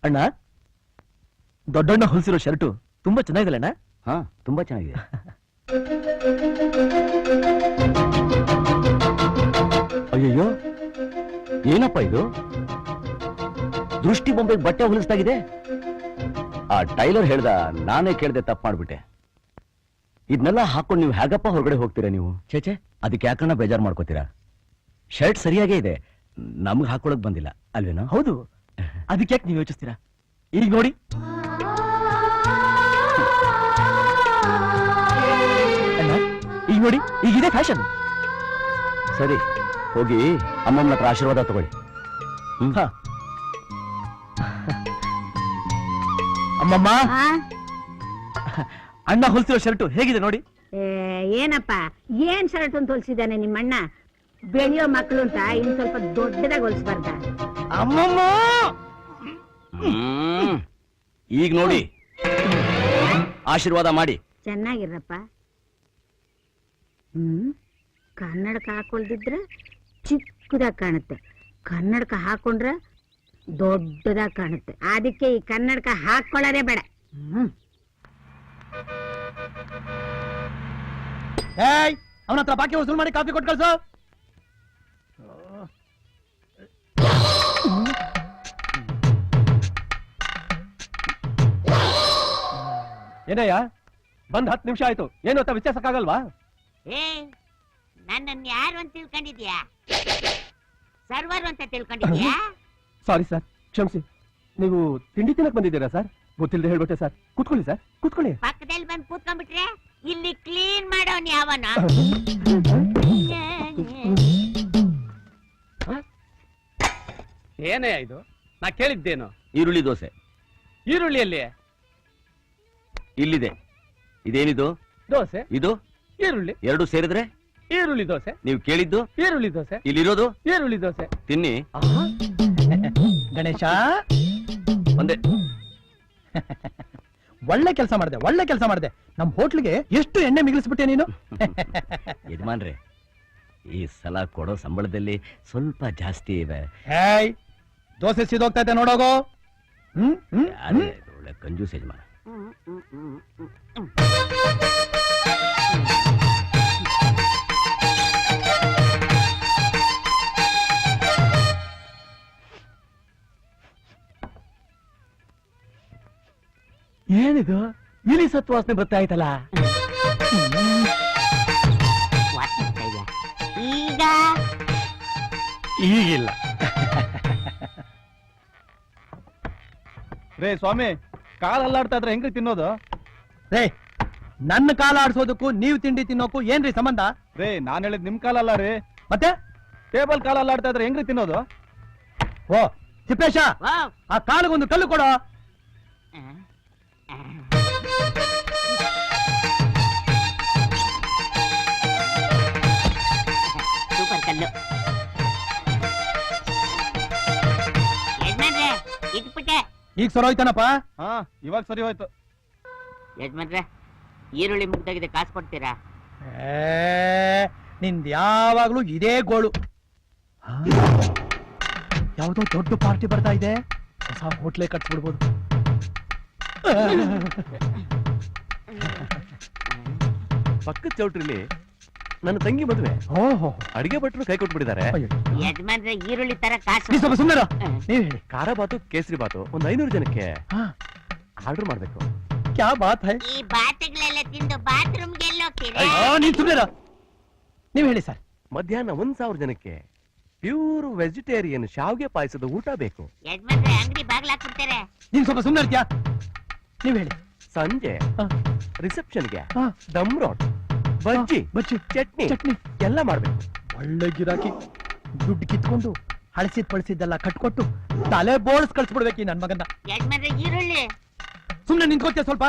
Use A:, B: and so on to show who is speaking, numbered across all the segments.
A: ಅಣ್ಣ, ದೊಡ್ಡಣ್ಣ ಹೊಲಿಸಿರೋ ಶರ್ಟು ತುಂಬಾ ಚೆನ್ನಾಗಿದೆ ಅಣ್ಣ.
B: ಹಾ, ತುಂಬಾ ಚೆನ್ನಾಗಿದೆ. ಅಯ್ಯಯ್ಯೋ, ಏನಪ್ಪ ಇದು? ದೃಷ್ಟಿ ಬೊಂಬೆಗೆ ಬಟ್ಟೆ ಹೊಲಿಸ್ತಾಗಿದೆ. ಆ ಟೈಲರ್ ಹೇಳ್ದ, ನಾನೇ ಕೇಳ್ದೆ, ತಪ್ಪು ಮಾಡ್ಬಿಟ್ಟೆ. ಇದನ್ನೆಲ್ಲ ಹಾಕೊಂಡು ನೀವು ಹೇಗಪ್ಪ ಹೊರಗಡೆ ಹೋಗ್ತೀರಾ ನೀವು? ಚೇಚೆ, ಅದಕ್ಕೆ ಯಾಕಣ್ಣ ಬೇಜಾರು ಮಾಡ್ಕೋತೀರಾ? ಶರ್ಟ್ ಸರಿಯಾಗೇ ಇದೆ, ನಮ್ಗೆ ಹಾಕೊಳಕ್ ಬಂದಿಲ್ಲ ಅಲ್ವೇನೋ?
A: ಹೌದು, ಅದಕ್ಕೆ ಯಾಕೆ ನೀವು ಯೋಚಿಸ್ತೀರಾ? ಈಗ ನೋಡಿ, ಅಣ್ಣ ಈಗ ನೋಡಿ, ಈಗಿದೆ ಫ್ಯಾಷನ್.
B: ಸರಿ, ಹೋಗಿ ಅಮ್ಮಮ್ಮನ ಹತ್ರ ಆಶೀರ್ವಾದ ತಗೊಳ್ಳಿ.
A: ಹಾ. ಅಮ್ಮಮ್ಮ, ಅಣ್ಣ ಹೊಲಿಸಿರೋ ಶರ್ಟು ಹೇಗಿದೆ ನೋಡಿ.
C: ಏನಪ್ಪ, ಏನ್ ಶರ್ಟ್ ಅಂತ ಹೊಲ್ಸಿದ್ದಾನೆ ನಿಮ್ಮಣ್ಣ? ಬೆಳೆಯೋ ಮಕ್ಕಳು ಅಂತ ಇನ್ ಸ್ವಲ್ಪ ದೊಡ್ಡದಾಗಿ ಹೊಲ್ಸ್ಬಾರ್ದ?
A: ಅಮ್ಮಮ್ಮ,
B: ಈಗ ನೋಡಿ, ಆಶೀರ್ವಾದ ಮಾಡಿ.
C: ಚೆನ್ನಾಗಿರಪ್ಪ. ಕನ್ನಡಕ ಹಾಕೊಳ್ದಿದ್ರೆ ಚಿಕ್ಕದಾಗಿ ಕಾಣುತ್ತೆ, ಕನ್ನಡಕ ಹಾಕೊಂಡ್ರ ದೊಡ್ಡದಾಗಿ ಕಾಣುತ್ತೆ. ಅದಕ್ಕೆ ಈ ಕನ್ನಡಕ ಹಾಕೊಳ್ಳೋದೇ ಬೇಡ.
A: ಅವನ ಹತ್ರ ಬಾಕಿ ವಸೂಲ್ ಮಾಡಿ ಕಾಫಿ ಕೊಟ್ಟು ಕಳ್ಸು. ಏನಯ್ಯ, ಬಂದ್ 10 ನಿಮಿಷ ಆಯ್ತು, ಏನು ಅಂತ ವಿಚಾರಿಸಕ್ಕಾಗಲ್ವಾ?
C: ನನ್ನನ್ನು ಯಾರು ಅಂತ ತಿಳ್ಕೊಂಡಿದ್ಯಾ? ಸರ್ವರ್ ಅಂತ ತಿಳ್ಕೊಂಡಿದ್ಯಾ?
A: ಸಾರಿ ಸರ್, ಕ್ಷಮಿಸಿ. ನೀವು ತಿಂಡಿ ತಿನ್ನಕ್ ಬಂದಿದ್ದೀರಾ ಸರ್? ಗೊತ್ತಿಲ್ಲದೆ ಹೇಳ್ಬಿಟ್ಟೆ ಸರ್. ಕೂತ್ಕೊಳ್ಳಿ ಸರ್, ಕೂತ್ಕೊಳ್ಳಿ.
C: ಪಕ್ಕದಲ್ಲಿ ಬಂದು ಕೂತ್ಕೊಂಡ್ಬಿಟ್ರೆ ಇಲ್ಲಿ ಕ್ಲೀನ್ ಮಾಡೋನ್ ಯಾವನ?
D: ಏನೇ ಇದು? ನಾ ಕೇಳಿದ್ದೇನು?
B: ಈರುಳ್ಳಿ ದೋಸೆ.
D: ಈರುಳ್ಳಿಯಲ್ಲಿ
B: ಇಲ್ಲಿದೆ. ಇದೇನಿದು?
D: ದೋಸೆ.
B: ಇದು
D: ಈರುಳ್ಳಿ.
B: ಎರಡು ಸೇರಿದ್ರೆ
D: ಈರುಳ್ಳಿ ದೋಸೆ.
B: ನೀವು ಕೇಳಿದ್ದು
D: ಈರುಳ್ಳಿ ದೋಸೆ.
B: ಇಲ್ಲಿರೋದು
D: ಈರುಳ್ಳಿ ದೋಸೆ.
B: ತಿನ್ನಿ.
A: ಗಣೇಶ,
B: ಒಂದೇ.
A: ಒಳ್ಳೆ ಕೆಲಸ ಮಾಡಿದೆ, ಒಳ್ಳೆ ಕೆಲಸ ಮಾಡಿದೆ. ನಮ್ ಹೋಟ್ಲಿಗೆ ಎಷ್ಟು ಎಣ್ಣೆ ಮಿಗಿಲಿಸ್ಬಿಟ್ಟೆ ನೀನು.
B: ಯಜಮಾನ್ರೆ, ಈ ಸಲ ಕೊಡೋ ಸಂಬಳದಲ್ಲಿ ಸ್ವಲ್ಪ ಜಾಸ್ತಿ ಇದೆ.
A: ದೋಸೆ ಸಿದೋಗ್ತಾ ಇದೆ ನೋಡೋಗೋ.
B: ಒಳ್ಳೆ ಕಂಜೂಸ್ ಯಜಮಾನ.
A: ಏನಿದು? ಇಲಿ ಸತ್ತು ವಾಸನೆ ಬರ್ತಾ ಆಯ್ತಲ್ಲ.
C: ಈಗ
A: ಈಗಿಲ್ಲ.
D: ರೇ ಸ್ವಾಮಿ, ಕಾಲ್ ಅಲ್ಲಾಡ್ತಾ ಇದ್ರೆ ಹೆಂಗ್ರಿ ತಿನ್ನೋದು?
A: ರೇ, ನನ್ನ ಕಾಲ ಆಡ್ಸೋದಕ್ಕೂ ನೀವು ತಿಂಡಿ ತಿನ್ನೋಕು ಏನ್ರಿ ಸಂಬಂಧ?
D: ರೇ, ನಾನ್ ಹೇಳಿದ್ ನಿಮ್ ಕಾಲಲ್ಲ ರೀ.
A: ಮತ್ತೆ
D: ಟೇಬಲ್ ಕಾಲ್ ಅಲ್ಲಾಡ್ತಾ ಇದ್ರೆ ಹೆಂಗ್ರಿ ತಿನ್ನೋದು?
A: ಓ ತಿಪ್ಪೇಶ, ಆ ಕಾಲಿಗೊಂದು ಕಲ್ಲು ಕೊಡೋ.
C: ಸೂಪರ್ ಕಲ್ಲು. ಯಜಮಾನ್ರೆ, ಇಟ್ಬಿಟ್ಟೆ.
A: ಈಗ ಸರೋಯ್ತಾನಪ್ಪ.
D: ಹಾ, ಇವಾಗ ಸರಿ ಹೋಯ್ತು.
C: ಯಜಮಾನ್ರೆ, ಈರುಳ್ಳಿ ಮುಗ್ದಾಗಿದೆ, ಕಾಸು ಕೊಡ್ತೀರಾ?
A: ನಿಂದ ಯಾವಾಗ್ಲೂ ಇದೇ ಗೋಳು. ಯಾವ್ದೋ ದೊಡ್ಡ ಪಾರ್ಟಿ ಬರ್ತಾ ಇದೆ, ಹೊಸ ಹೋಟ್ಲೆ ಕಟ್ಬಿಡ್ಬೋದು.
B: ಪಕ್ಕದ ಚೌಟ್ರಿಲಿ ನನ್ನ ತಂಗಿ ಮದುವೆ.
A: ಓಹೋ,
B: ಅಡಿಗೆ ಭಟ್ರು ಕೈ ಕೊಟ್ಬಿಟ್ಟಿದ್ದಾರೆ.
C: ಯಜಮಾನ್ರೆ, ಈರುಳ್ಳಿ ತರ ಕಾಸು.
A: ನೀ ಸ್ವಲ್ಪ ಸುಮ್ಮನೆ ನೀವ್ ಹೇಳಿ.
B: ಖಾರ ಬಾತು, ಕೇಸರಿ ಬಾತು ಒಂದು 500 ಜನಕ್ಕೆ ಆರ್ಡರ್ ಮಾಡ್ಬೇಕು.
A: ಕ್ಯಾ ಬಾತ್ ಹೈ?
C: ಈ ಬಾತುಗಳೆಲ್ಲ ತಿಂದು ಬಾತ್ರೂಮ್ಗೆ ಎಲ್ಲೋಗ್ತೀರಾ?
A: ನೀನ್ ಸುಮ್ಮನೆ ನೀವ್ ಹೇಳಿ ಸರ್.
B: ಮಧ್ಯಾಹ್ನ 1000 ಜನಕ್ಕೆ ಪ್ಯೂರ್ ವೆಜಿಟೇರಿಯನ್ ಶಾವ್ಗೆ ಪಾಯಸದ ಊಟ ಬೇಕು.
C: ಯಜಮಾನ್ರೆ, ಅಂಗಡಿ ಬಾಗ್ಲಾಕ್ಬಿಡ್ತಾರೆ.
A: ನೀನ್ ಸ್ವಲ್ಪ ಸುಮ್ಮನೆ ಇರ್ತೀಯಾ? ನೀವ್ ಹೇಳಿ.
B: ಸಂಜೆ ರಿಸೆಪ್ಷನ್ಗೆ
A: ಹಾ.
B: ದಮ್ ರೋಟ್, ಬಜ್ಜಿ,
A: ಬಜ್ಜಿ,
B: ಚಟ್ನಿ
A: ಚಟ್ನಿ
B: ಎಲ್ಲ ಮಾಡ್ಬೇಕು.
A: ಒಳ್ಳೆ ಗಿರಾಕಿ. ದುಡ್ಡು ಕಿತ್ಕೊಂಡು ಹಳಸಿದ್ ಪಳಿಸಿದ್ದೆಲ್ಲ ಕಟ್ಕೊಟ್ಟು ತಲೆ ಬೋಳ್ಸ್ ಕಳ್ಸ್ಬಿಡ್ಬೇಕು ನನ್ ಮಗನ್ನ.
C: ಯಜಮಾನ್ರೆ, ಈರುಳ್ಳಿ.
A: ಸುಮ್ನೆ ನಿಂತ್ಕೋತೀಯ ಸ್ವಲ್ಪ?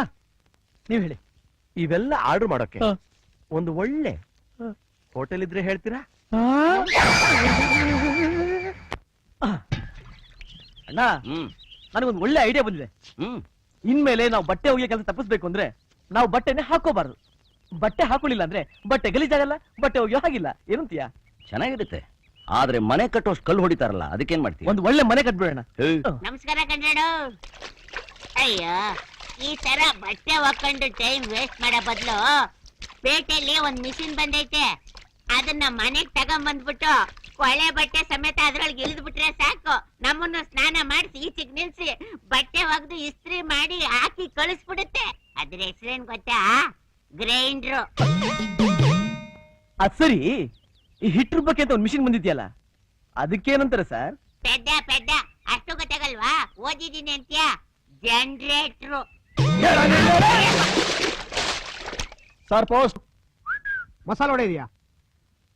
A: ನೀವ್ ಹೇಳಿ.
B: ಇವೆಲ್ಲ ಆರ್ಡರ್ ಮಾಡೋಕೆ
A: ಹಾ.
B: ಒಂದು ಒಳ್ಳೆ ಹೋಟೆಲ್ ಇದ್ರೆ ಹೇಳ್ತೀರಾ?
A: ಅಣ್ಣ, ನನಗೊಂದು ಒಳ್ಳೆ ಐಡಿಯಾ ಬಂದಿದೆ. ಇನ್ಮೇಲೆ ನಾವು ಬಟ್ಟೆ ಒಗೆಯೋ ಕೆಲಸ ತಪ್ಪಿಸ್ಬೇಕು ಅಂದ್ರೆ ನಾವು ಬಟ್ಟೆನೆ ಹಾಕೋಬಾರದು. ಬಟ್ಟೆ ಹಾಕೊಳ್ಳಿಲ್ಲ ಅಂದ್ರೆ ಬಟ್ಟೆ ಗಲೀಜಾಗಲ್ಲ, ಬಟ್ಟೆ ಒಗೆಯೋ ಹಾಗಿಲ್ಲ. ಏನಂತೀಯ?
B: ಚೆನ್ನಾಗಿರುತ್ತೆ. ಆದ್ರೆ ಮನೆ ಕಟ್ಟೋಷ್ಟು ಕಲ್ಲು ಹೊಡಿತಾರಲ್ಲ ಅದಕ್ಕೇನ್ ಮಾಡ್ತೀವಿ?
A: ಒಂದು ಒಳ್ಳೆ ಮನೆ ಕಟ್ಬಿಡೋಣ.
C: ನಮಸ್ಕಾರ ಕಣ್ರಾಡು. ಅಯ್ಯೋ, ಈ ತರ ಬಟ್ಟೆ ಹಾಕೊಂಡು ಟೈಮ್ ವೇಸ್ಟ್ ಮಾಡೋ ಬದಲು ಪೇಟೆಯಲ್ಲಿ ಒಂದ್ ಮಿಷಿನ್ ಬಂದೈತೆ, ಅದನ್ನ ಮನೆಗ್ ತಗೊಂಬಂದ್ಬಿಟ್ಟು ಕೊಳೆ ಬಟ್ಟೆ ಸಮೇತ ಅದ್ರೊಳಗೆ ಇಳಿದ್ ಬಿಟ್ರೆ ಸಾಕು. ನಮ್ಮನ್ನು ಸ್ನಾನ ಮಾಡಿಸಿ ಈಚೆಗ್ ನಿಲ್ಸಿ ಬಟ್ಟೆ ಒಗ್ದು ಇಸ್ತ್ರಿ ಮಾಡಿ ಹಾಕಿ ಕಳಿಸ್ಬಿಡುತ್ತೆ. ಅದ್ರ ಹೆಸರೇನ್ ಗೊತ್ತಾ? ಗ್ರೈಂಡ್ರು.
A: ಅದ್ ಸರಿ, ಈ ಹಿಟ್ ರುಬ್ಬಕ್ಕೆ ಅಂತ ಒಂದು ಮಿಷಿನ್ ಬಂದಿದ್ಯಲ್ಲ, ಅದಕ್ಕೇನಂತಾರೆ ಸರ್?
C: ಪೆದ್ದ ಪೆದ್ದ ಅಷ್ಟು ಗೊತ್ತಾಗಲ್ವಾ? ಓದಿದೀನಿ ಅಂತ್ಯ. Generator.
D: Sir post masala vada ಇದೆಯಾ?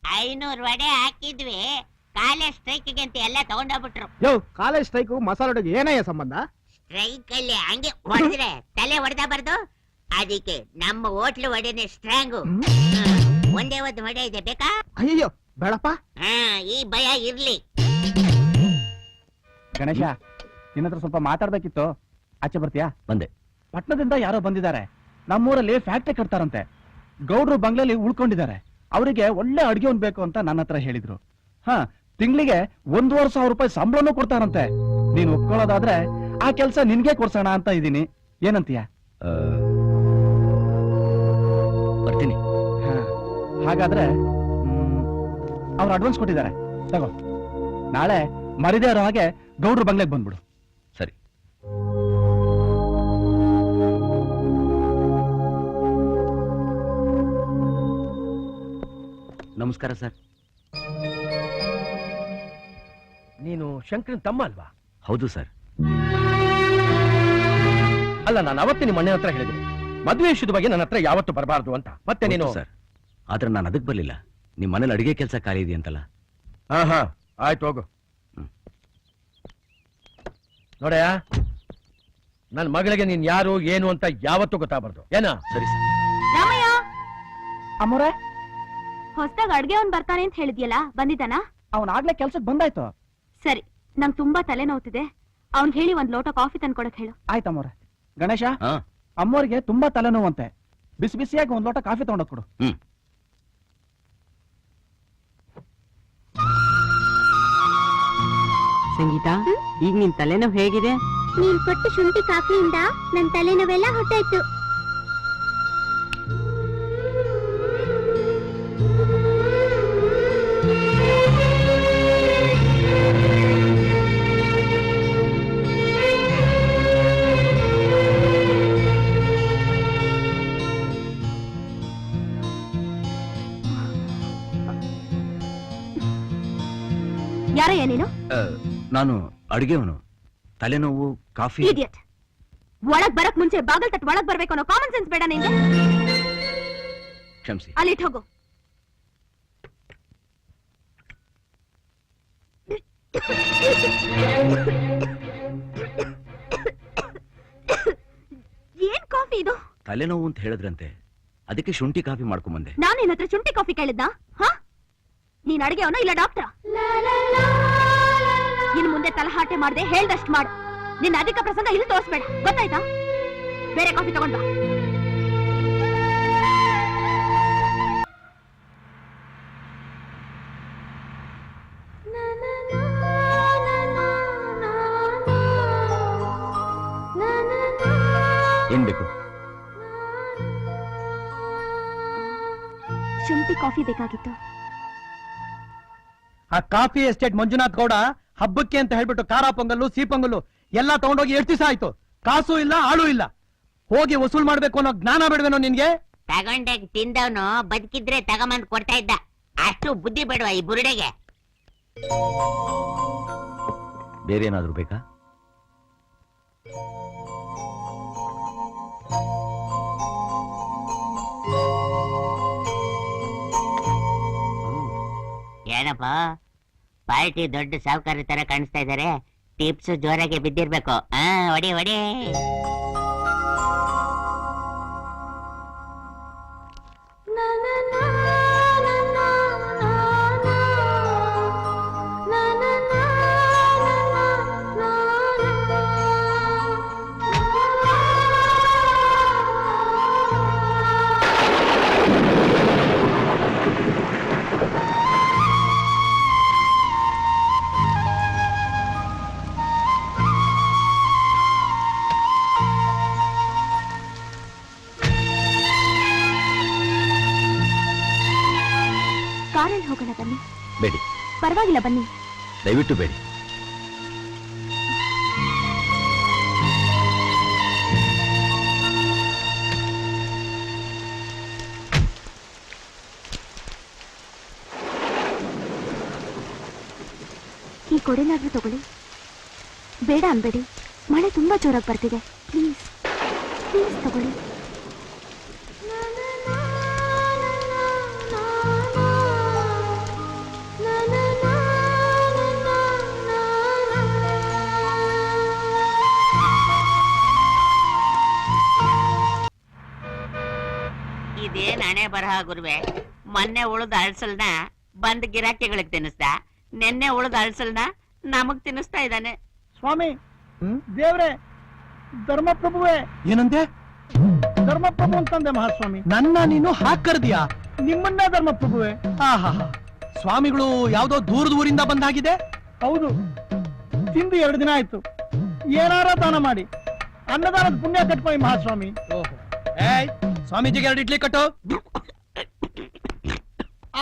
C: 500 ವಡೆ ಹಾಕಿದ್ವಿ, ಕಾಲೇಜ್ ಸ್ಟ್ರೈಕ್ಗೆ ಅಂತ ಎಲ್ಲ ತಗೊಂಡೋಗ್ಬಿಟ್ರು.
D: ಯೋ, ಕಾಲೇಜ್ ಸ್ಟ್ರೈಕ್ ಮಸಾಲ ವಡೆಗೆ ಏನಯ್ಯ ಸಂಬಂಧ?
C: ಸ್ಟ್ರೈಕ್ ಅಲ್ಲಿ ಹಂಗೆ ಹೊಡೆದ್ರೆ ತಲೆ ಹೊಡೆದಬಾರ್ದು, ಅದಕ್ಕೆ ನಮ್ಮ ಹೋಟ್ಲು ವಡೆನೆ ಸ್ಟ್ರಾಂಗು. ಒಂದೇ ಒಂದು ವಡೆ ಇದೆ, ಬೇಕಾ?
D: ಅಯ್ಯೋ ಬೇಡಪ್ಪ.
C: ಈ ಭಯ ಇರ್ಲಿ.
D: ಗಣೇಶ, ನಿನ್ನತ್ರ ಸ್ವಲ್ಪ ಮಾತಾಡ್ಬೇಕಿತ್ತು, ಆಚೆ ಬರ್ತೀಯಾ?
B: ಬಂದೆ.
D: ಪಟ್ಟಣದಿಂದ ಯಾರೋ ಬಂದಿದ್ದಾರೆ. ನಮ್ಮೂರಲ್ಲಿ ಫ್ಯಾಕ್ಟ್ರಿ ಕಟ್ತಾರಂತೆ. ಗೌಡ್ರು ಬಂಗ್ಲೆಲಿ ಉಳ್ಕೊಂಡಿದ್ದಾರೆ. ಅವರಿಗೆ ಒಳ್ಳೆ ಅಡ್ಗೆ ಒಂದ್ ಬೇಕು ಅಂತ ನನ್ನ ಹತ್ರ ಹೇಳಿದ್ರು. ತಿಂಗಳಿಗೆ 1,500 ರೂಪಾಯಿ ಸಂಬಳನೂ ಕೊಡ್ತಾರಂತೆ. ನೀನ್ ಒಪ್ಕೊಳ್ಳೋದಾದ್ರೆ ಆ ಕೆಲ್ಸ ನಿನ್ಗೆ ಕೊಡ್ಸೋಣ ಅಂತ ಇದೀನಿ. ಏನಂತೀಯ?
B: ಆ, ಬರ್ತೀನಿ.
D: ಹಾಗಾದ್ರೆ ಅವ್ರು ಅಡ್ವಾನ್ಸ್ ಕೊಟ್ಟಿದ್ದಾರೆ, ತಗೋ. ನಾಳೆ ಮರಿದೇ ಇರೋ ಹಾಗೆ ಗೌಡ್ರು ಬಂಗ್ಲೆಗೆ ಬಂದ್ಬಿಡು.
B: ಸರಿ. ನಮಸ್ಕಾರ ಸರ್.
A: ನೀನು ಶಂಕರನ್ ತಮ್ಮ ಅಲ್ವಾ?
B: ಹೌದು ಸರ್.
A: ಅಲ್ಲ, ನಾನು ಅವತ್ತೇ ನಿಮ್ಮ ಅಣ್ಣನ ಹತ್ರ ಹೇಳಿದ್ದೀನಿ, ಮದುವೆ ವಿಷಯದ ಬಗ್ಗೆ ನನ್ನ ಹತ್ರ ಯಾವತ್ತು ಬರಬಾರ್ದು ಅಂತ. ಮತ್ತೆ ನೀನು?
B: ಸರ್, ಆದ್ರೆ ನಾನು ಅದಕ್ಕೆ ಬರ್ಲಿಲ್ಲ. ನಿಮ್ ಮನೇಲಿ ಅಡಿಗೆ ಕೆಲಸ ಖಾಲಿ ಇದೆಯಂತಲ್ಲ.
A: ಹಾ ಆಯ್ತು, ಹೋಗು. ನೋಡಯ್ಯ, ನನ್ನ ಮಗಳಿಗೆ ನೀನ್ ಯಾರು ಏನು ಅಂತ ಯಾವತ್ತೂ ಗೊತ್ತಾಗಬಾರ್ದು, ಏನ?
B: ಸರಿ ಸರ್.
E: ರಾಮಯ್ಯ,
D: ಅಮ್ಮೋರೆ,
E: ಹೊಸದಾಗ ಅಡ್ಗೆ ಅವ್ನ್ ಬರ್ತಾನೆ ಅಂತ ಹೇಳಿದ್ಯಲ್ಲ, ಬಂದಿದ್ದಾನಾ?
D: ಅವನಾಗ್ಲೇ ಕೆಲ್ಸಕ್ಕೆ ಬಂದಾಯ್ತು.
E: ಸರಿ, ನಂಗ್ ತುಂಬಾ ತಲೆ ನೋವ್ತಿದೆ, ಅವ್ನ್ ಹೇಳಿ ಒಂದ್ ಲೋಟ ಕಾಫಿ ತಂದ್ಕೊಡಕ್ ಹೇಳು.
D: ಆಯ್ತಮ್ಮೋರೆ. ಗಣೇಶ,
B: ಹಾ,
D: ಅಮ್ಮೋರಿಗೆ ತುಂಬಾ ತಲೆನೋವಂತೆ. ಬಿಸಿ ಬಿಸಿಯಾಗಿ ಒಂದ್ ಲೋಟ ಕಾಫಿ ತಗೊಂಡೋಗ್ ಕೊಡು.
F: ಸಂಗೀತ, ಈಗ ನಿನ್ ತಲೆನೋವು ಹೇಗಿದೆ?
E: ನೀನ್ ಕೊಟ್ಟು ಶುಂಠಿ ಕಾಫಿಯಿಂದ ನನ್ ತಲೆನೋವೆಲ್ಲ ಹೊಟ್ಟಾಯ್ತು. ಯಾರಯ್ಯ ನೀನು?
B: ನಾನು ಅಡಿಗೆವನು. ತಲೆನೋವು, ಕಾಫಿ.
E: ಇಡಿಯಟ್. ಒಳಗ್ ಬರಕ್ ಮುಂಚೆ ಬಾಗಲ್ ತಟ್ ಒಳಗ್ ಬರ್ಬೇಕು ಅನ್ನೋ ಕಾಮನ್ ಸೆನ್ಸ್ ಬೇಡ ನಿಂಗೆ?
B: ಕ್ಷಮಿಸಿ.
E: ಅಲ್ಲಿಟ್ ಹೋಗು. ಏನ್ ಕಾಫಿ ಇದು?
B: ತಲೆನೋವು ಅಂತ ಹೇಳಿದ್ರಂತೆ, ಅದಕ್ಕೆ ಶುಂಠಿ ಕಾಫಿ ಮಾಡ್ಕೊಂಬಂದೆ.
E: ನಾನು ನಿನ್ನ ಹತ್ರ ಶುಂಠಿ ಕಾಫಿ ಕೇಳಿದ್ನಾ? ನೀನ್ ಅಡಿಗೆ ಅವನು ಇಲ್ಲ ಡಾಕ್ಟರ್? ಇನ್ ಮುಂದೆ ತಲಹಾಟೆ ಮಾಡದೆ ಹೇಳ್ದಷ್ಟು ಮಾಡು. ನಿನ್ನ ಅಧಿಕ ಪ್ರಸಂಗ ಇಲ್ಲಿ ತೋರಿಸ್ಬೇಡ, ಗೊತ್ತಾಯ್ತಾ? ಬೇರೆ ಕಾಫಿ ತಗೊಂಡ್ ಬಾ.
B: ಏನ್ ಬೇಕು?
E: ಶುಂಠಿ ಕಾಫಿ ಬೇಕಾಗಿತ್ತು.
A: ಆ ಕಾಫಿ ಎಸ್ಟೇಟ್ ಮಂಜುನಾಥ್ ಗೌಡ ಹಬ್ಬಕ್ಕೆ ಅಂತ ಹೇಳ್ಬಿಟ್ಟು ಖಾರ ಪೊಂಗಲ್ಲು, ಸಿಹಿ ಪೊಂಗಲ್ಲು ಎಲ್ಲ ತಗೊಂಡೋಗಿ ಎಷ್ಟು ದಿವಸ ಆಯ್ತು? ಕಾಸು ಇಲ್ಲ, ಆಳು ಇಲ್ಲ. ಹೋಗಿ ವಸೂಲ್ ಮಾಡ್ಬೇಕು ಅನ್ನೋ ಜ್ಞಾನ ಬೇಡವೇನೋ ನಿನ್ಗೆ?
C: ತಗೊಂಡಾಗ ತಿಂದವನು ಬದುಕಿದ್ರೆ ತಗೊಂಬಂದ್ ಕೊಡ್ತಾ ಇದ್ದ. ಅಷ್ಟು ಬುದ್ಧಿ ಬೇಡವಾ ಈ ಬುರುಡೆಗೆ?
B: ಬೇರೆ ಏನಾದ್ರು ಬೇಕಾ?
C: ಏನಪ್ಪ, ಪಾರ್ಟಿ ದೊಡ್ಡ ಸಾವುಕಾರ ತರ ಕಾಣಿಸ್ತಾ ಇದಾರೆ. ಟಿಪ್ಸ್ ಜೋರಾಗಿ ಬಿದ್ದಿರ್ಬೇಕು. ಒಡಿ ಒಡಿ.
E: ಹೋಗೋಣ ಬನ್ನಿ.
B: ಬೇಡಿ,
E: ಪರವಾಗಿಲ್ಲ ಬನ್ನಿ.
B: ದಯವಿಟ್ಟು ಬೇಡಿ.
E: ಈ ಕೊಡೆನಾದ್ರೂ ತಗೊಳ್ಳಿ. ಬೇಡ ಅನ್ಬೇಡಿ, ಮಳೆ ತುಂಬಾ ಜೋರಾಗಿ ಬರ್ತಿದೆ. ಪ್ಲೀಸ್ ಪ್ಲೀಸ್ ತಗೊಳ್ಳಿ.
C: ಇದೇನ್ ಹಣೆ ಬರಹ ಗುರುವೆ. ಮೊನ್ನೆ ಉಳಿದ ಅಳ್ಸಲ್ನ ಬಂದ್ ಗಿರಾಕಿಗಳಿಗೆ ತಿನ್ನಿಸ್ದ, ನೆನ್ನೆ ಉಳಿದ ಅಳ್ಸಲ್ನ ನಮಗ್ ತಿನ್ನಿಸ್ತಾ ಇದ್ದಾನೆ.
D: ಸ್ವಾಮಿ, ದೇವ್ರೆ, ಧರ್ಮಪ್ರಭುವೇ,
A: ಏನಂತೆ?
D: ಧರ್ಮಪ್ರಭು ಅಂತಂದೆ ಮಹಾಸ್ವಾಮಿ.
A: ನನ್ನ ನೀನು ಹಾಕರ್ದಿಯಾ?
D: ನಿಮ್ಮನ್ನೇ ಧರ್ಮಪ್ರಭುವೇ.
A: ಆಹಾ, ಸ್ವಾಮಿಗಳು ಯಾವ್ದೋ ದೂರದ ಊರಿಂದ ಬಂದಾಗಿದೆ.
D: ಹೌದು, ತಿಂದು 2 ದಿನ ಆಯ್ತು. ಏನಾರ ದಾನ ಮಾಡಿ ಅನ್ನದಾನದ ಪುಣ್ಯ ಕಟ್ಕೊಳ್ಳಿ ಮಹಾಸ್ವಾಮಿ.
A: ಏಯ್, ಸ್ವಾಮೀಜಿಗೆ 2 ಇಡ್ಲಿ ಕಟ್ಟು.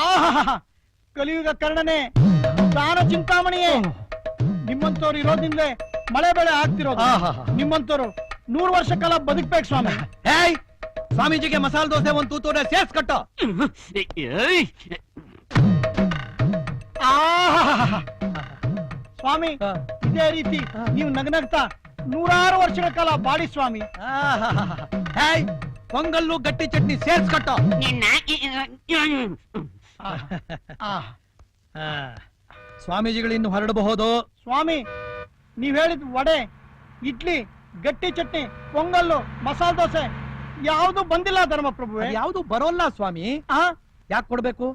D: ಆಹಾ, ಕಲಿಯುಗ ಕರ್ಣನೆ, ದಾನ ಚಿಂತಾಮಣಿಯೇ, ನಿಮ್ಮಂತವ್ರು ಇರೋದ್ರಿಂದಲೇ ಮಳೆ ಬೆಳೆ ಆಗ್ತಿರೋದು.
A: ಆಹಾಹಾ.
D: ನಿಮ್ಮಂತವ್ರು 100 ವರ್ಷ ಕಾಲ ಬದುಕ್ಬೇಕು ಸ್ವಾಮಿ.
A: ಏಯ್, ಸ್ವಾಮೀಜಿಗೆ ಮಸಾಲ ದೋಸೆ 1 ತೂತೂರೆ ಸೇರ್ಸ್ ಕಟ್ಟು.
D: ಆಹಾಹಾಹಾ. ಸ್ವಾಮಿ, ಇದೇ ರೀತಿ ನೀವು ನಗನಗ್ತಾ 100 ವರ್ಷಗಳ ಕಾಲ ಬಾಡಿ ಸ್ವಾಮಿ.
A: ಆಹಾಹಾಹಾ. ಏಯ್, ಪೊಂಗಲ್ಲು ಗಟ್ಟಿ ಚಟ್ನಿ ಸೇರ್ಸ್ ಕಟ್ಟು.
C: ನಿನ್ನ
A: ಸ್ವಾಮೀಜಿಗಳು ಇನ್ನು ಹೊರಡಬಹುದು.
D: ಸ್ವಾಮಿ, ನೀವ್ ಹೇಳಿದ ವಡೆ, ಇಡ್ಲಿ, ಗಟ್ಟಿ ಚಟ್ನಿ, ಪೊಂಗಲ್ಲು, ಮಸಾಲ ದೋಸೆ ಯಾವುದು ಬಂದಿಲ್ಲ ಧರ್ಮಪ್ರಭುವೇ.
A: ಯಾವುದು ಬರೋಲ್ಲ ಸ್ವಾಮಿ. ಯಾಕೆ ಕೊಡ್ಬೇಕು?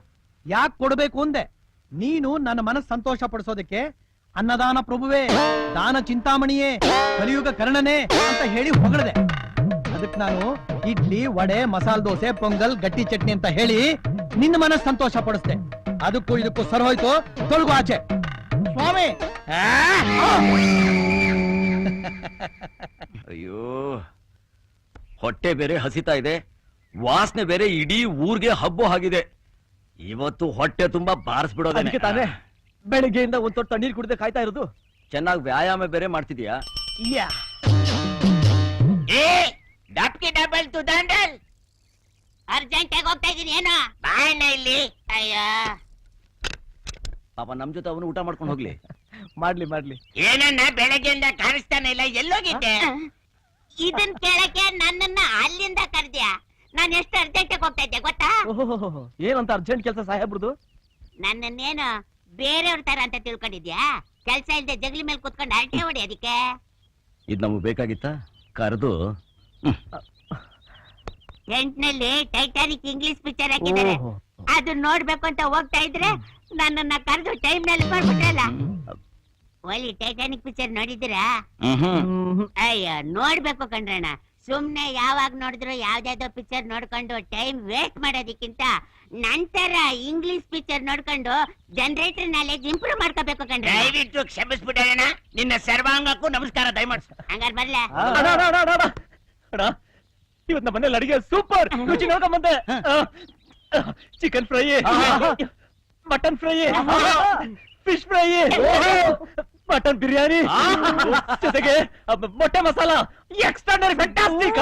A: ಯಾಕೆ ಕೊಡ್ಬೇಕು ಅಂದೆ? ನೀನು ನನ್ನ ಮನಸ್ಸು ಸಂತೋಷ ಪಡಿಸೋದಕ್ಕೆ ಅನ್ನದಾನ ಪ್ರಭುವೇ, ದಾನ ಚಿಂತಾಮಣಿಯೇ, ಕಲಿಯುಗ ಕರ್ಣನೇ ಅಂತ ಹೇಳಿ ಹೊಗಳದೆ. ಅದಕ್ಕೆ ನಾನು ಇಡ್ಲಿ, ವಡೆ, ಮಸಾಲ ದೋಸೆ, ಪೊಂಗಲ್, ಗಟ್ಟಿ ಚಟ್ನಿ ಅಂತ ಹೇಳಿ ನಿನ್ನ ಮನಸ್ಸು ಸಂತೋಷ ಪಡಿಸ್ದೆ. ಅದಕ್ಕೂ ಇದಕ್ಕೂ ಸರ್ ಹೋಯ್ತು. ತೊಳಗು ಆಚೆ.
D: ಸ್ವಾಮಿ,
B: ಅಯ್ಯೋ, ಹೊಟ್ಟೆ ಬೇರೆ ಹಸಿತಾ ಇದೆ, ವಾಸನೆ ಬೇರೆ ಇಡೀ ಊರ್ಗೆ ಹಬ್ಬ ಆಗಿದೆ. ಇವತ್ತು ಹೊಟ್ಟೆ ತುಂಬಾ ಬಾರಿಸ್ಬಿಡೋದೇ
A: ತಾನೇ ಬೆಳಿಗ್ಗೆಯಿಂದ 1 ತೊಟ್ಟು ತಣ್ಣೀರ್ ಕುಡ್ದೆ ಕಾಯ್ತಾ ಇರೋದು.
B: ಚೆನ್ನಾಗಿ ವ್ಯಾಯಾಮ ಬೇರೆ ಮಾಡ್ತಿದ್ಯಾ?
C: ಡಬಲ್ ಟು ದಂಡಲ್ ಅರ್ಜೆಂಟ್ ಆಗಿ ಹೋಗ್ತಾ ಇದೀನಿ. ಏನೋ ಬಾಯಣ್ಣ ಇಲ್ಲಿ. ಅಯ್ಯೋ,
B: ಪಾಪ ನಮ್ ಜೊತೆ ಅವನು ಊಟ ಮಾಡ್ಕೊಂಡು ಹೋಗ್ಲಿ.
A: ಮಾಡ್ಲಿ.
C: ಏನನ್ನ ಬೆಳಗ್ಗೆಯಿಂದ ಕಾಣಿಸ್ತಾನೆ ಇಲ್ಲ, ಎಲ್ಲೋಗಿದ್ದೆ? ಇದನ್ ಕೇಳಕ್ಕೆ ನನ್ನನ್ನ ಅಲ್ಲಿಂದ ಕರ್ದ್ಯಾ? ನಾನು ಎಷ್ಟು ಅರ್ಜೆಂಟ್ ಆಗಿ ಹೋಗ್ತಾ ಇದ್ದೆ ಗೊತ್ತಾ?
A: ಏನಂತ ಅರ್ಜೆಂಟ್ ಕೆಲಸ ಸಾಹೇಬ್ರದು?
C: ನನ್ನನ್ನೇನು ಬೇರೆಯವ್ರ ತರ ಅಂತ ತಿಳ್ಕೊಂಡಿದ್ಯಾ? ಕೆಲ್ಸ ಇಲ್ದೆ ಜಗಲಿ ಮೇಲೆ ಕುತ್ಕೊಂಡು ಅರಟೆ ಹೊಡಿ. ಅದಕ್ಕೆ
B: ಇದ್ ನಮಗ್ ಬೇಕಾಗಿತ್ತ? ಕರೆದು
C: ಎಂಟ್ನಲ್ಲಿ ಟೈಟಾನಿಕ್ ಇಂಗ್ಲಿಷ್ ಪಿಕ್ಚರ್ ಹಾಕಿದ್ದಾರೆ. ಅದು ನೋಡ್ಬೇಕು ಅಂತ ಹೋಗ್ತಾ ಇದ್ರೆ ನನ್ನನ್ನ ಕರೆದು ಟೈಮ್ ನಲ್ಲಿ ಮಾಡ್ಬಿಟ್ರಲ್ಲ. ಒಳ್ಳೆ ಟೈಟಾನಿಕ್ ಪಿಕ್ಚರ್ ನೋಡಿದ್ದೀರಾ? ಅಯ್ಯ, ನೋಡ್ಬೇಕು ಕಣ್ರಣ್ಣ. ಸುಮ್ನೆ ಯಾವಾಗ ನೋಡಿದ್ರು ಯಾವ್ದಾವ್ದೋ ಪಿಕ್ಚರ್ ನೋಡ್ಕೊಂಡು ಟೈಮ್ ವೇಸ್ಟ್ ಮಾಡೋದಕ್ಕಿಂತ ನಂತರ ಇಂಗ್ಲಿಷ್ ಪಿಕ್ಚರ್ ನೋಡ್ಕೊಂಡು ಜನರೇಟರ್ ನಾಲೆಜ್ ಇಂಪ್ರೂವ್ ಮಾಡ್ಕೋಬೇಕು ಕಣ್ರ. ದಯವಿಟ್ಟು ಕ್ಷಮಿಸ್ಬಿಟ್ಟಣ. ನಿನ್ನ ಸರ್ವಾಂಗಕ್ಕೂ ನಮಸ್ಕಾರ ದಯಮಾಡ್ಸು. ಹಂಗಾರೆ ಬರ್ಲ?
A: ಇವತ್ ನಮ್ಮ ಮನೇಲಿ ಅಡಿಗೆ ಸೂಪರ್ ರುಚಿ ನೋಡ್ಕೊಂಡ್ ಬಂದೆ. Chicken fry, mutton fry, fish fry, mutton biryani, ಜೊತೆಗೆ ಮೊಟ್ಟೆ ಮಸಾಲ, ಎಕ್ಸ್ಟ್ರಾರ್ಡಿನರಿ ಫ್ಯಾಂಟಾಸ್ಟಿಕ್.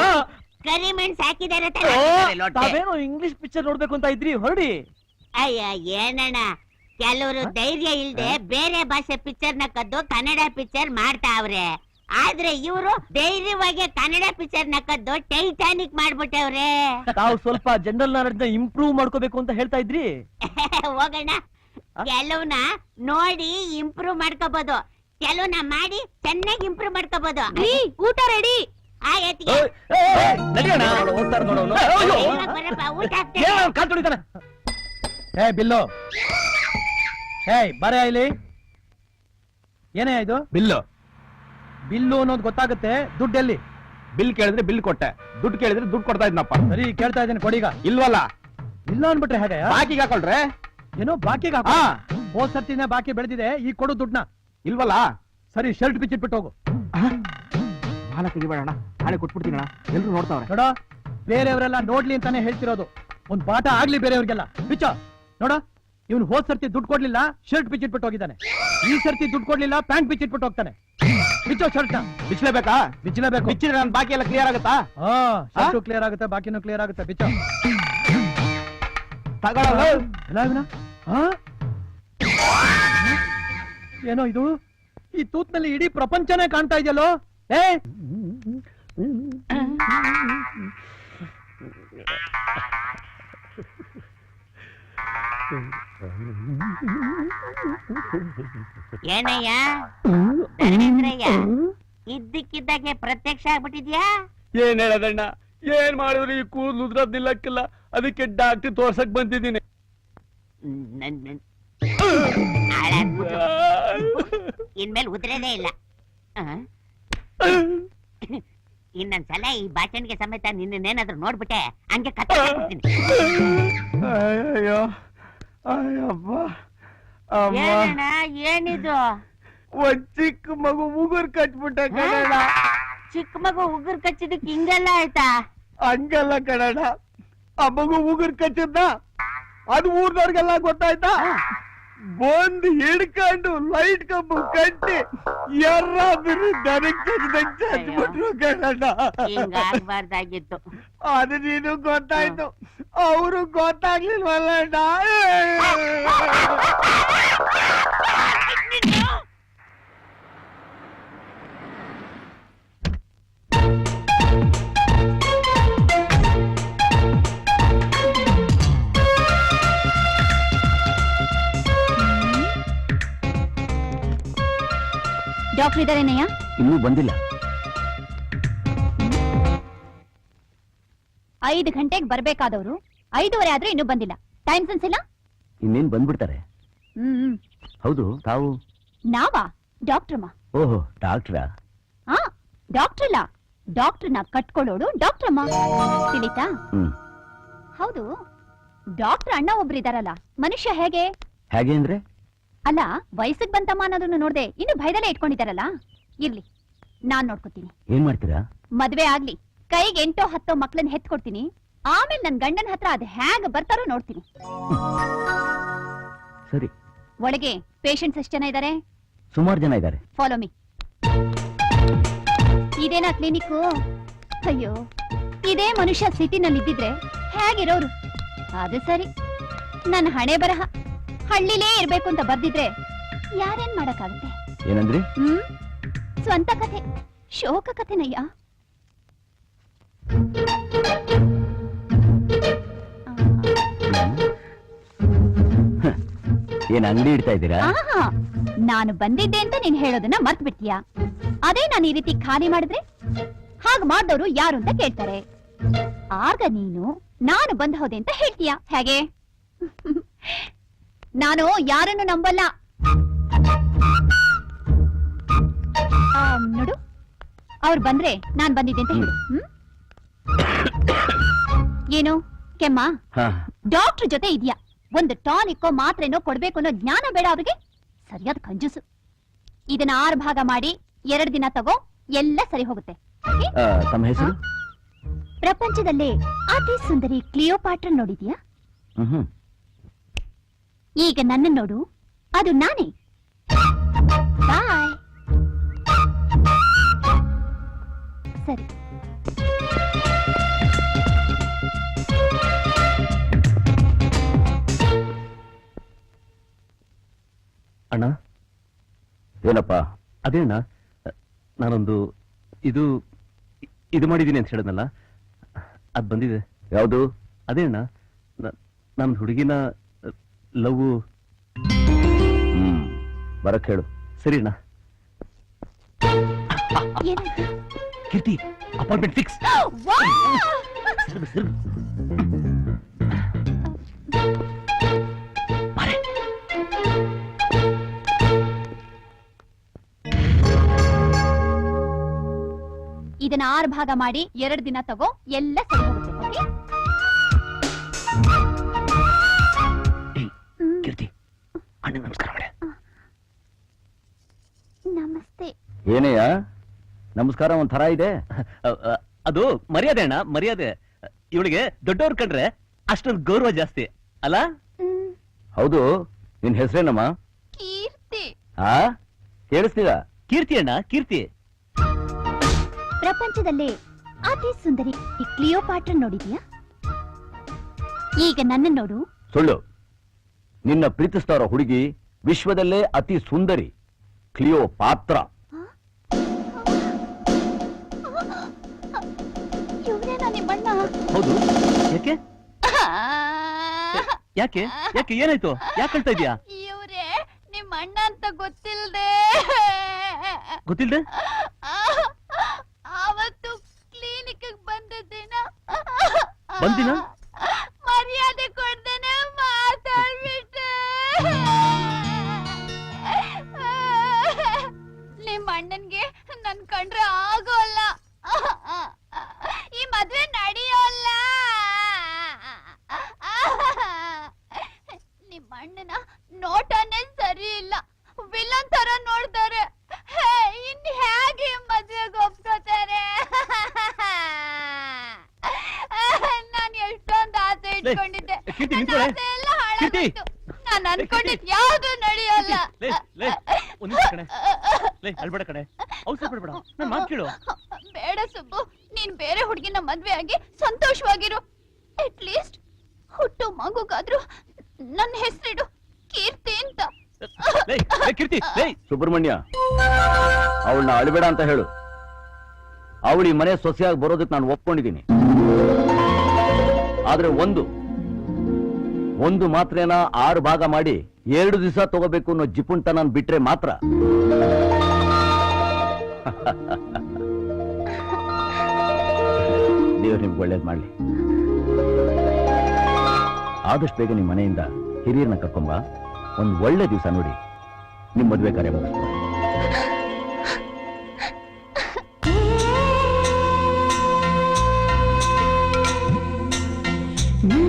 C: ಕರಿಮೆಣಸು ಹಾಕಿದಾರೆ.
A: ತಾವೇನು ಇಂಗ್ಲಿಷ್ ಪಿಕ್ಚರ್ ನೋಡ್ಬೇಕು ಅಂತ ಇದ್ರಿ, ಹೊರಡಿ.
C: ಅಯ್ಯ, ಏನಣ್ಣ, ಕೆಲವರು ಧೈರ್ಯ ಇಲ್ದೆ ಬೇರೆ ಭಾಷೆ ಪಿಕ್ಚರ್ ನ ಕದ್ದು ಕನ್ನಡ ಪಿಕ್ಚರ್ ಮಾಡ್ತಾವ್ರೆ. ಆದ್ರೆ ಇವರು ಧೈರ್ಯವಾಗಿ ಕನ್ನಡ ಪಿಕ್ಚರ್ ನ ಕದ್ದು ಟೈಟಾನಿಕ್ ಮಾಡ್ಬಿಟ್ಟವ್ರೆ.
A: ತಾವು ಸ್ವಲ್ಪ ಜನರಲ್ ನಾಲೆಡ್ಜ್ ಇಂಪ್ರೂವ್ ಮಾಡ್ಕೋಬೇಕು ಅಂತ ಹೇಳ್ತಾ ಇದ್ರಿ.
C: ಹೋಗೋಣ. ಕೆಲವ್ನ ನೋಡಿ ಇಂಪ್ರೂವ್ ಮಾಡ್ಕೋಬಹುದು, ಕೆಲವ್ನ ಮಾಡಿ ಚೆನ್ನಾಗಿ ಇಂಪ್ರೂವ್ ಮಾಡ್ಕೋಬಹುದು.
E: ಊಟ ರೆಡಿ.
A: ಬಿಲ್ಲು, ಬರ ಇಲ್ಲಿ. ಏನೇ ಇದು ಬಿಲ್ಲು? ಬಿಲ್ಲು ಅನ್ನೋದು ಗೊತ್ತಾಗುತ್ತೆ, ದುಡ್ಡೆಲ್ಲಿ?
D: ಬಿಲ್ ಕೇಳಿದ್ರೆ ಬಿಲ್ ಕೊಟ್ಟೆ, ದುಡ್ಡು ಕೇಳಿದ್ರೆ ದುಡ್ಡು ಕೊಡ್ತಾ ಇದ್ನಪ್ಪ.
A: ಸರಿ, ಕೇಳ್ತಾ ಇದ್ದೇನೆ, ಕೊಡೀಗ.
D: ಇಲ್ವಲ್ಲ?
A: ಇಲ್ಲ ಅನ್ಬಿಟ್ರೆ ಹೇಗೆ?
D: ಬಾಕಿಗೆ ಹಾಕೊಳ್ರೆ.
A: ಏನೋ ಬಾಕಿಗೆ ಹಾಕ? ಹೋದ್ ಸರ್ತಿನೇ ಬಾಕಿ ಬೆಳೆದಿದೆ, ಈಗ ಕೊಡು ದುಡ್ಡನ್ನ.
D: ಇಲ್ವಲ್ಲ?
A: ಸರಿ, ಶರ್ಟ್ ಬಿಚ್ಚಿಟ್ಬಿಟ್ಟು ಹೋಗು.
D: ಮಾಲ ತೆಗಿಬೇಡಣ, ನಾಳೆ ಕೊಟ್ಬಿಡ್ತೀನಣ್ಣ, ಎಲ್ರು ನೋಡ್ತಾವ್ರೆ.
A: ನೋಡ, ಬೇರೆಯವರೆಲ್ಲ ನೋಡ್ಲಿ ಅಂತಾನೆ ಹೇಳ್ತಿರೋದು. ಒಂದ್ ಪಾಠ ಆಗ್ಲಿ ಬೇರೆಯವ್ರಿಗೆಲ್ಲ. ಬಿಚ್ಚ ನೋಡ, ಇವನು ಹೋದ್ ಸರ್ತಿ ದುಡ್ಡು ಕೊಡ್ಲಿಲ್ಲ ಶರ್ಟ್ ಬಿಚ್ಚಿಟ್ಬಿಟ್ಟು ಹೋಗಿದ್ದಾನೆ. ಈ ಸರ್ತಿ ದುಡ್ಡು ಕೊಡ್ಲಿಲ್ಲ ಪ್ಯಾಂಟ್ ಬಿಚ್ಚಿಟ್ಬಿಟ್ಟು ಹೋಗ್ತಾನೆ. ಬಿಚ್ಚೋ ಶರ್ಟ್
D: ಬಿಚ್ಚಲೇಬೇಕಾ?
A: ಬಿಚ್ಚಲೇಬೇಕು.
D: ಬಿಚ್ಚಿದ್ರೆ ನನ್ನ ಬಾಕಿ ಎಲ್ಲ ಕ್ಲಿಯರ್ ಆಗುತ್ತಾ?
A: ಶರ್ಟು ಕ್ಲಿಯರ್ ಆಗುತ್ತೆ, ಬಾಕಿನೂ ಕ್ಲಿಯರ್ ಆಗುತ್ತೆ. ಬಿಚ್ಚೋ.
D: ತಗೊಳ್ಳಲ್ಲ.
A: ಎಲ್ಲ ಇವನ? ಏನೋ ಇದು, ಈ ತೂತ್ನಲ್ಲಿ ಇಡೀ ಪ್ರಪಂಚನೇ ಕಾಣ್ತಾ ಇದೆಯಲ್ಲೋ. ಏ
C: ಏನಯ್ಯ ಧರ್ಮೇಂದ್ರಯ್ಯ, ಇದ್ದಕ್ಕಿದ್ದಾಗೆ ಪ್ರತ್ಯಕ್ಷ ಆಗ್ಬಿಟ್ಟಿದ್ಯಾ?
B: ಏನ್ ಹೇಳದಣ್ಣ, ಏನ್ ಮಾಡಿದ್ರು ಈ ಕೂದಲು ಉದ್ರದ್ ನಿಲ್ಲಕ್ಕಿಲ್ಲ. ಅದಕ್ಕೆ ಡಾಕ್ಟರ್ ತೋರ್ಸಕ್ ಬಂದಿದ್ದೀನಿ.
C: ಹಾಳಾಗ್ಬಿಟ್ಟು ಇನ್ಮೇಲೆ ಉದ್ರೇದೇ ಇಲ್ಲ. ಇನ್ನೊಂದ್ಸಲ ಈ ಬಾಚಣಿಗೆ ಸಮೇತ ನಿನ್ನೇನಾದ್ರೂ ನೋಡ್ಬಿಟ್ಟೆ ಹಂಗೆ ಕತ್ತೀನಿ.
D: ಅಯ್ಯೋ ಅಯ್ಯಪ್ಪ ಅಮ್ಮ,
C: ಏನಣ್ಣ ಏನಿದು?
D: ಒಂದ್ ಚಿಕ್ಕ ಮಗು ಉಗುರ್ ಕಟ್ಬಿಟ್ಟ ಕಣಣ್ಣ.
C: ಚಿಕ್ಕ ಮಗು ಉಗುರು ಕಚ್ಚಿದಕ್ಕೆ ಹಿಂಗೆಲ್ಲ ಆಯ್ತಾ?
D: ಹಂಗಲ್ಲ ಕಣಣ್ಣ, ಆ ಮಗು ಉಗುರ್ ಕಚ್ಚಿದ್ದ ಅದು ಊರ್ದವ್ರಿಗೆಲ್ಲ ಗೊತ್ತಾಯ್ತಾ? ಬಂದ್ ಹಿಡ್ಕೊಂಡು ಲೈಟ್ ಕಂಬ ಕಟ್ಟಿ ಯಾರಾದ್ರೂ ದನಕ್ಕೆ ಚಚ್ಬಿಟ್ರು ಕಣಣ್ಣ.
C: ಹಿಂಗಾಗ್ಬಾರ್ದಾಗಿತ್ತು.
D: ಅದು ನೀನು ಗೊತ್ತಾಯ್ತು, ಅವರು ಗೊತ್ತಾಗ್ಲಿಲ್ವಲ್ಲ.
E: ಡಾಕ್ಟರ್ ಇದಾರೇನಯ್ಯ?
B: ಇನ್ನೂ ಬಂದಿಲ್ಲ.
E: 5 ಗಂಟೆಗೆ ಬರ್ಬೇಕಾದವ್ರು 5:15 ಆದ್ರೂ ಇನ್ನೂ ಬಂದಿಲ್ಲ. ಟೈಮ್ ಸೆನ್ಸ್ ಇಲ್ಲ.
B: ಇನ್ನೇನ್ ಬಂದ್ಬಿಡ್ತಾರೆ.
E: ಹ್ಮ್.
B: ಹೌದು, ತಾವು?
E: ನಾವಾ? ಡಾಕ್ಟ್ರಮ್ಮ.
B: ಓಹೋ, ಡಾಕ್ಟ್ರಾ?
E: ಹಾ, ಡಾಕ್ಟರ್ ಇಲ್ಲ, ಡಾಕ್ಟರ್ನ ಕಟ್ಕೊಳ್ಳೋಡು ಡಾಕ್ಟ್ರಮ್ಮ. ತಿಳಿತಾ?
B: ಹ್ಮ್.
E: ಹೌದು, ಡಾಕ್ಟರ್ ಅಣ್ಣ ಒಬ್ರು ಇದಾರಲ್ಲ, ಮನುಷ್ಯ ಹೇಗೆ?
B: ಹೇಗೆ ಅಂದ್ರೆ?
E: ಅಲ್ಲ, ವಯಸ್ಸಿಗೆ ಬಂತಮ್ಮ ಅನ್ನೋದನ್ನ ನೋಡ್ದೆ ಇನ್ನು ಭಯದಲ್ಲೇ ಇಟ್ಕೊಂಡಿದಾರಲ್ಲ. ಇರ್ಲಿ, ನಾನ್ ನೋಡ್ಕೊತೀನಿ.
B: ಏನ್ ಮಾಡ್ತೀರಾ?
E: ಮದ್ವೆ ಆಗ್ಲಿ, ಕೈಗೆ 8-10 ಮಕ್ಳನ್ನ ಹೆತ್ಕೊಡ್ತೀನಿ. ಆಮೇಲೆ ನನ್ ಗಂಡನ ಹತ್ರ ಅದ್ ಹೇಗ್ ಬರ್ತಾರೋ ನೋಡ್ತೀನಿ.
B: ಸರಿ.
E: ಒಳಗೆ ಪೇಷಂಟ್ಸ್ ಎಷ್ಟು ಜನ ಇದಾರೆ?
B: ಸುಮಾರು ಜನ ಇದ್ದಾರೆ.
E: Follow me. ಇದೇನಾ ಕ್ಲಿನಿಕ್? ಅಯ್ಯೋ, ಇದೇ ಮನುಷ್ಯ ಸಿಟಿನಲ್ಲಿ ಇದ್ದಿದ್ರೆ ಹೇಗಿರೋರು? ಅದು ಸರಿ, ನನ್ನ ಹಣೆ ಬರಹ ಹಳ್ಳಿಲೇ ಇರ್ಬೇಕು ಅಂತ ಬರ್ದಿದ್ರೆ ಯಾರೇನ್ ಮಾಡಕ್ಕಾಗುತ್ತೆ?
B: ಏನಂದ್ರಿ?
E: ಸ್ವಂತ ಕಥೆ, ಶೋಕ ಕಥೆನಯ್ಯ.
B: ಏನ್ ಅಂಗಡಿ ಇಡ್ತಾ ಇದ್ದೀರಾ?
E: ಆಹಾ, ನಾನು ಬಂದಿದ್ದೆ ಅಂತ ನೀನ್ ಹೇಳೋದನ್ನ ಮರ್ತ್ ಬಿಡ್ತೀಯಾ? ಅದೇ ನಾನು ಈ ರೀತಿ ಖಾಲಿ ಮಾಡಿದ್ರೆ ಹಾಗ್ ಮಾಡ್ದವ್ರು ಯಾರು ಅಂತ ಕೇಳ್ತಾರೆ. ಆಗ ನೀನು ನಾನು ಬಂದ್ ಹೋದೆ ಅಂತ ಹೇಳ್ತೀಯ. ಹೇಗೆ? ನಾನು ಯಾರನ್ನು ನಂಬಲ್ಲ. ನೋಡು, ಅವ್ರು ಬಂದ್ರೆ ನಾನ್ ಬಂದಿದ್ದೆ ಅಂತ ಹೇಳು. ಏನು ಕೆಮ್ಮ? ಡಾಕ್ಟರ್ ಜೊತೆ ಇದೆಯಾ? ಒಂದು ಟಾನಿಕ್ಕೋ ಮಾತ್ರೆನೋ ಕೊಡ್ಬೇಕು ಅನ್ನೋ ಜ್ಞಾನ ಬೇಡ ಅವ್ರಿಗೆ? ಸರಿಯಾದ ಕಂಜೂಸು. ಇದನ್ನ 6 ಭಾಗ ಮಾಡಿ 2 ದಿನ ತಗೋ, ಎಲ್ಲ ಸರಿ ಹೋಗುತ್ತೆ.
B: ತಮ್ಮ ಹೆಸರು?
E: ಪ್ರಪಂಚದಲ್ಲೇ ಅತಿ ಸುಂದರಿ ಕ್ಲಿಯೋಪಾಟ್ರ ನೋಡಿದ್ಯಾ? ಈಗ ನನ್ನ ನೋಡು, ಅದು ನಾನೇ. ಬಾಯ್. ಸರಿ.
B: ಅಣ್ಣ, ಏನಪ್ಪ? ಅದೇ ಅಣ್ಣ, ನಾನೊಂದು ಇದು ಮಾಡಿದ್ದೀನಿ ಅಂತ ಹೇಳಿದ್ನಲ್ಲ, ಅದ್ ಬಂದಿದೆ. ಯಾವುದು? ಅದೇ ಅಣ್ಣ, ನನ್ನ ಹುಡುಗಿನ ಲವ್. ಬರಕ್ ಹೇಳು. ಸರಿ ಅಣ್ಣ. ಕೀರ್ತಿ, ಅಪಾಯಿಂಟ್ಮೆಂಟ್ ಫಿಕ್ಸ್.
E: ಇದನ್ನ 6 ಭಾಗ ಮಾಡಿ 2 ದಿನ ತಗೋ, ಎಲ್ಲ ಸರಿ ಹೋಗುತ್ತೆ.
B: ಕೀರ್ತಿ, ಅಣ್ಣ ನಮಸ್ಕಾರ ಮಾಡೆ.
E: ನಮಸ್ತೆ.
B: ಏನಯ್ಯ ನಮಸ್ಕಾರ ಒಂಥರ ಇದೆ? ಅದು ಮರ್ಯಾದೆ ಅಣ್ಣ, ಮರ್ಯಾದೆ. ಇವಳಿಗೆ ದೊಡ್ಡವ್ರು ಕಂಡ್ರೆ ಅಷ್ಟೊಂದು ಗೌರವ ಜಾಸ್ತಿ ಅಲ್ಲ? ಹೌದು, ನಿನ್ ಹೆಸರೇನಮ್ಮ?
E: ಕೀರ್ತಿ.
B: ಆ ಕೇಳಿಸ್ತೀರ? ಕೀರ್ತಿ ಅಣ್ಣ, ಕೀರ್ತಿ.
E: ಪ್ರಪಂಚದಲ್ಲೇ ಅತಿ ಸುಂದರಿ ಈ ಕ್ಲಿಯೋಪಾಟ್ರ ನೋಡಿದ್ಯಾ? ಈಗ ನನ್ನ ನೋಡು.
B: ಸುಳ್ಳು. ನಿನ್ನ ಪ್ರೀತಿಸ್ತಾ ಇರೋ ಹುಡುಗಿ ವಿಶ್ವದಲ್ಲೇ ಅತಿ ಸುಂದರಿ, ಕ್ಲಿಯೋ ಪಾತ್ರ.
E: ಇವ್ರೇನಾ ನಿಮ್ಮಣ್ಣ?
B: ಹೌದು. ಯಾಕೆ ಯಾಕೆ ಯಾಕೆ ಏನಾಯ್ತು? ಯಾಕೆ ಹೇಳ್ತಾ ಇದೀಯಾ?
E: ಇವ್ರೇ ನಿಮ್ಮ ಅಣ್ಣ ಅಂತ ಗೊತ್ತಿಲ್ದೆ
B: ಗೊತ್ತಿಲ್ದೆ?
E: ಅವತ್ತು ಕ್ಲಿನಿಕ್ ಬಂದಿದ್ದೀನ
B: ಬಂದಿನ?
E: ಮರ್ಯಾದೆ ಕೊಡ್ದೇನೆ ಮಾತಾಡ್ಬಿಟ್ಟೆ. ನಿಮ್ಮ ಅಣ್ಣನ್ಗೆ ನನ್ ಕಂಡ್ರೆ ಆಗೋಲ್ಲ, ಈ ಮದ್ವೆ ನಡೆಯೋಲ್ಲ. ನಿಮ್ಮ ಅಣ್ಣನ ನೋಟನೇ ಸರಿ ಇಲ್ಲ, ವಿಲನ್ ತರ ನೋಡ್ತಾರೆ. ಇನ್ ಹೇಗೆ ಮದ್ವೆಗೆ ಒಪ್ಕೋತಾರೆ? ನಾನು ಎಷ್ಟೊಂದು ಆಸೆ ಇಟ್ಕೊಂಡಿದ್ದೆ, ನನ್ನ ಆಸೆ ಎಲ್ಲ ಹಾಳಾಗೋಯ್ತು. ನಾನು ಅನ್ಕೊಂಡಿದ್ ಯಾವ್ದು ನಡೆಯೋಲ್ಲ.
B: ಅಳ್ಬೇಡ ಕಣೆ, ಔಷಧ ಬಿಡ್ಬೇಡ, ನನ್ ಮಾತು ಕೇಳು.
E: ಬೇಡ ಸುಬ್ಬು, ನೀನ್ ಬೇರೆ ಹುಡುಗಿನ ಮದ್ವೆ ಆಗಿ ಸಂತೋಷವಾಗಿರು. ಅಟ್ ಲೀಸ್ಟ್ ಹುಟ್ಟು ಮಗುಗಾದ್ರೂ ನನ್ನ ಹೆಸರಿಡು ಕೀರ್ತಿ ಅಂತ.
B: ಕೀರ್ತಿ, ಸುಬ್ರಹ್ಮಣ್ಯ, ಅವಳನ್ನ ಅಳಬೇಡ ಅಂತ ಹೇಳು. ಅವಳಿ ಮನೆ ಸೊಸೆಯಾಗಿ ಬರೋದಕ್ಕೆ ನಾನು ಒಪ್ಕೊಂಡಿದ್ದೀನಿ. ಆದ್ರೆ ಒಂದು ಮಾತ್ರೇನ 6 ಭಾಗ ಮಾಡಿ 2 ದಿವಸ ತಗೋಬೇಕು ಅನ್ನೋ ಜಿಪುಂಟ ನಾನು ಬಿಟ್ರೆ ಮಾತ್ರ. ದೇವ್ರು ನಿಮ್ಗೆ ಒಳ್ಳೇದ್ ಮಾಡ್ಲಿ. ಆದಷ್ಟು ಬೇಗ ನಿಮ್ ಮನೆಯಿಂದ ಹಿರಿಯರನ್ನ ಕರ್ಕೊಂಬ. ಒಂದ್ ಒಳ್ಳೆ ದಿವಸ ನೋಡಿ ನಿಮ್ ಮದುವೆ ಕಾರ್ಯ ಮುಗಿಸ್ಬೋದು.